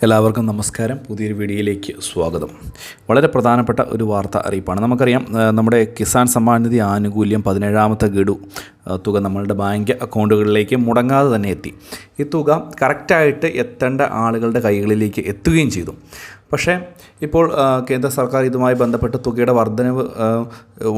എല്ലാവർക്കും നമസ്കാരം. പുതിയൊരു വീഡിയോയിലേക്ക് സ്വാഗതം. വളരെ പ്രധാനപ്പെട്ട ഒരു വാർത്ത അറിയിപ്പാണ്. നമുക്കറിയാം, നമ്മുടെ കിസാൻ സമ്മാൻ നിധി ആനുകൂല്യം 17ാമത്തെ ഗഡു തുക നമ്മളുടെ ബാങ്ക് അക്കൗണ്ടുകളിലേക്ക് മുടങ്ങാതെ തന്നെ എത്തി. ഈ തുക കറക്റ്റായിട്ട് എത്തേണ്ട ആളുകളുടെ കൈകളിലേക്ക് എത്തുകയും ചെയ്തു. പക്ഷേ ഇപ്പോൾ കേന്ദ്ര സർക്കാർ ഇതുമായി ബന്ധപ്പെട്ട് തുകയുടെ വർധനവ്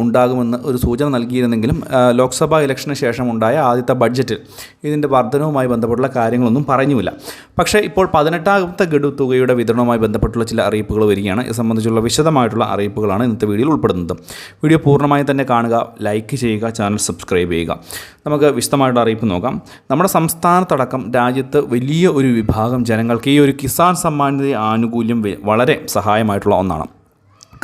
ഉണ്ടാകുമെന്ന് ഒരു സൂചന നൽകിയിരുന്നെങ്കിലും ലോക്സഭാ ഇലക്ഷന് ശേഷം ഉണ്ടായ ആദ്യത്തെ ബഡ്ജറ്റിൽ ഇതിൻ്റെ വർധനവുമായി ബന്ധപ്പെട്ടുള്ള കാര്യങ്ങളൊന്നും പറഞ്ഞുമില്ല. പക്ഷേ ഇപ്പോൾ 18ാമത്തെ ഗഡു തുകയുടെ വിതരണവുമായി ബന്ധപ്പെട്ടുള്ള ചില അറിയിപ്പുകൾ വരികയാണ്. ഇത് സംബന്ധിച്ചുള്ള വിശദമായിട്ടുള്ള അറിയിപ്പുകളാണ് ഇന്നത്തെ വീഡിയോയിൽ ഉൾപ്പെടുന്നത്. വീഡിയോ പൂർണ്ണമായും തന്നെ കാണുക, ലൈക്ക് ചെയ്യുക, ചാനൽ സബ്സ്ക്രൈബ് ചെയ്യുക. നമുക്ക് വിശദമായിട്ടുള്ള അറിയിപ്പ് നോക്കാം. നമ്മുടെ സംസ്ഥാനത്തടക്കം രാജ്യത്ത് വലിയ ഒരു വിഭാഗം ജനങ്ങൾക്ക് ഈ ഒരു കിസാൻ സമ്മാൻ നിധി ആനുകൂല്യം വളരെ സഹായമായിട്ടുള്ള ഒന്നാണ്.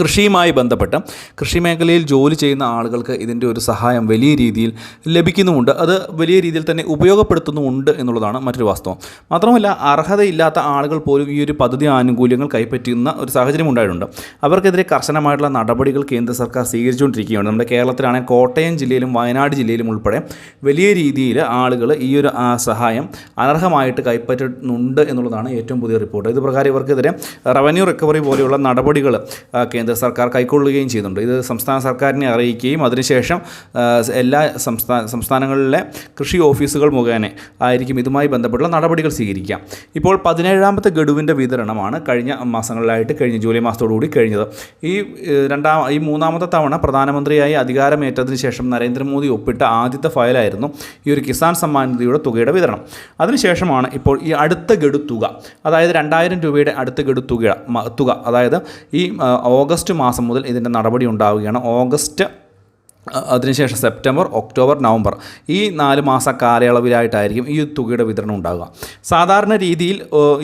കൃഷിയുമായി ബന്ധപ്പെട്ട് കൃഷി മേഖലയിൽ ജോലി ചെയ്യുന്ന ആളുകൾക്ക് ഇതിൻ്റെ ഒരു സഹായം വലിയ രീതിയിൽ ലഭിക്കുന്നുമുണ്ട്. അത് വലിയ രീതിയിൽ തന്നെ ഉപയോഗപ്പെടുത്തുന്നുമുണ്ട് എന്നുള്ളതാണ് മറ്റൊരു വാസ്തവം. മാത്രമല്ല, അർഹതയില്ലാത്ത ആളുകൾ പോലും ഈ ഒരു പദ്ധതി ആനുകൂല്യങ്ങൾ കൈപ്പറ്റുന്ന ഒരു സാഹചര്യം ഉണ്ടായിട്ടുണ്ട്. അവർക്കെതിരെ കർശനമായിട്ടുള്ള നടപടികൾ കേന്ദ്ര സർക്കാർ സ്വീകരിച്ചുകൊണ്ടിരിക്കുകയാണ്. നമ്മുടെ കേരളത്തിലാണെങ്കിൽ കോട്ടയം ജില്ലയിലും വയനാട് ജില്ലയിലും ഉൾപ്പെടെ വലിയ രീതിയിൽ ആളുകൾ ഈ ഒരു സഹായം അനർഹമായിട്ട് കൈപ്പറ്റുന്നുണ്ട് എന്നുള്ളതാണ് ഏറ്റവും പുതിയ റിപ്പോർട്ട്. ഇത് പ്രകാരം ഇവർക്കെതിരെ റവന്യൂ റിക്കവറി പോലെയുള്ള നടപടികൾ കേന്ദ്ര സർക്കാർ കൈക്കൊള്ളുകയും ചെയ്യുന്നുണ്ട്. ഇത് സംസ്ഥാന സർക്കാരിനെ അറിയിക്കുകയും അതിനുശേഷം എല്ലാ സംസ്ഥാനങ്ങളിലെ കൃഷി ഓഫീസുകൾ മുഖേന ആയിരിക്കും ഇതുമായി ബന്ധപ്പെട്ടുള്ള നടപടികൾ സ്വീകരിക്കുക. ഇപ്പോൾ 17ാമത്തെ ഗഡുവിൻ്റെ വിതരണമാണ് കഴിഞ്ഞ മാസങ്ങളിലായിട്ട് ജൂലൈ മാസത്തോടുകൂടി കഴിഞ്ഞത്. ഈ മൂന്നാമത്തെ തവണ പ്രധാനമന്ത്രിയായി അധികാരമേറ്റതിന് ശേഷം നരേന്ദ്രമോദി ഒപ്പിട്ട ആദ്യത്തെ ഫയലായിരുന്നു ഈ ഒരു കിസാൻ സമ്മാൻ നിധിയുടെ തുകയുടെ വിതരണം. അതിനുശേഷമാണ് ഇപ്പോൾ ഈ അടുത്ത ഗഡു തുക, അതായത് 2000 രൂപയുടെ അടുത്ത ഗഡു തുക, അതായത് ഈ ഓഗസ്റ്റ് മാസം മുതൽ ഇതിൻ്റെ നടപടി ഉണ്ടാവുകയാണ്. ഓഗസ്റ്റ്, അതിനുശേഷം സെപ്റ്റംബർ, ഒക്ടോബർ, നവംബർ, ഈ 4 മാസ കാലയളവിലായിട്ടായിരിക്കും ഈ തുകയുടെ വിതരണം ഉണ്ടാകുക. സാധാരണ രീതിയിൽ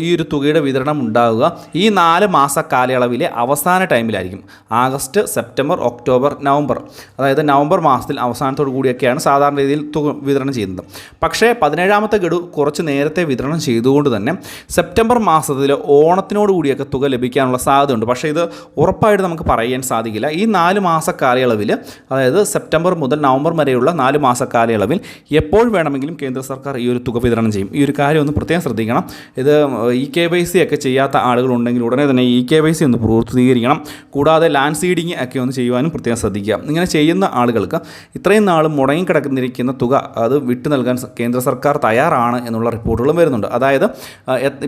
ഈ ഒരു തുകയുടെ വിതരണം ഉണ്ടാകുക ഈ 4 മാസ കാലയളവിലെ അവസാന ടൈമിലായിരിക്കും. ആഗസ്റ്റ്, സെപ്റ്റംബർ, ഒക്ടോബർ, നവംബർ, അതായത് നവംബർ മാസത്തിൽ അവസാനത്തോടു കൂടിയൊക്കെയാണ് സാധാരണ രീതിയിൽ തുക വിതരണം ചെയ്യുന്നത്. പക്ഷേ 17ാമത്തെ ഗഡു കുറച്ച് നേരത്തെ വിതരണം ചെയ്തുകൊണ്ട് തന്നെ സെപ്റ്റംബർ മാസത്തിൽ ഓണത്തിനോട് കൂടിയൊക്കെ തുക ലഭിക്കാനുള്ള സാധ്യതയുണ്ട്. പക്ഷേ ഇത് ഉറപ്പായിട്ട് നമുക്ക് പറയാൻ സാധിക്കില്ല. ഈ 4 മാസ കാലയളവിൽ, അതായത് സെപ്റ്റംബർ മുതൽ നവംബർ വരെയുള്ള 4 മാസ കാലയളവിൽ എപ്പോൾ വേണമെങ്കിലും കേന്ദ്ര സർക്കാർ ഈ ഒരു തുക വിതരണം ചെയ്യും. ഈ ഒരു കാര്യം ഒന്ന് പ്രത്യേകം ശ്രദ്ധിക്കണം. ഇത് KYC ഒക്കെ ചെയ്യാത്ത ആളുകളുണ്ടെങ്കിൽ ഉടനെ തന്നെ KYC ഒന്ന് പൂർത്തീകരിക്കണം. കൂടാതെ ലാൻഡ് സീഡിങ് ഒക്കെ ഒന്ന് ചെയ്യുവാനും പ്രത്യേകം ശ്രദ്ധിക്കുക. ഇങ്ങനെ ചെയ്യുന്ന ആളുകൾക്ക് ഇത്രയും നാൾ മുടങ്ങിക്കിടന്നിരിക്കുന്ന തുക അത് വിട്ടു നൽകാൻ കേന്ദ്ര സർക്കാർ തയ്യാറാണ് എന്നുള്ള റിപ്പോർട്ടുകളും വരുന്നുണ്ട്. അതായത്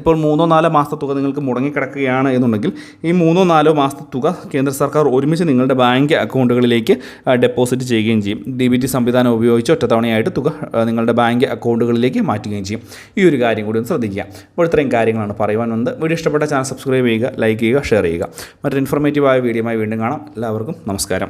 ഇപ്പോൾ 3-4 മാസത്തെ തുക നിങ്ങൾക്ക് മുടങ്ങിക്കിടക്കുകയാണ് എന്നുണ്ടെങ്കിൽ ഈ 3-4 മാസത്തെ തുക കേന്ദ്ര സർക്കാർ ഒരുമിച്ച് നിങ്ങളുടെ ബാങ്ക് അക്കൗണ്ടുകളിലേക്ക് ഡെപ്പോസിറ്റ് ചെയ്യുകയും ചെയ്യും. DBT സംവിധാനം ഉപയോഗിച്ച് ഒറ്റത്തവണയായിട്ട് തുക നിങ്ങളുടെ ബാങ്ക് അക്കൗണ്ടുകളിലേക്ക് മാറ്റുകയും ചെയ്യും. ഈ ഒരു കാര്യം കൂടി ഒന്ന് ശ്രദ്ധിക്കുക. അപ്പോൾ ഇത്രയും കാര്യങ്ങളാണ് പറയുവാൻ വന്നത്. വീഡിയോ ഇഷ്ടപ്പെട്ട ചാനൽ സബ്സ്ക്രൈബ് ചെയ്യുക, ലൈക്ക് ചെയ്യുക, ഷെയർ ചെയ്യുക. മറ്റൊരു ഇൻഫോർമേറ്റീവായ വീഡിയോയുമായി വീണ്ടും കാണാം. എല്ലാവർക്കും നമസ്കാരം.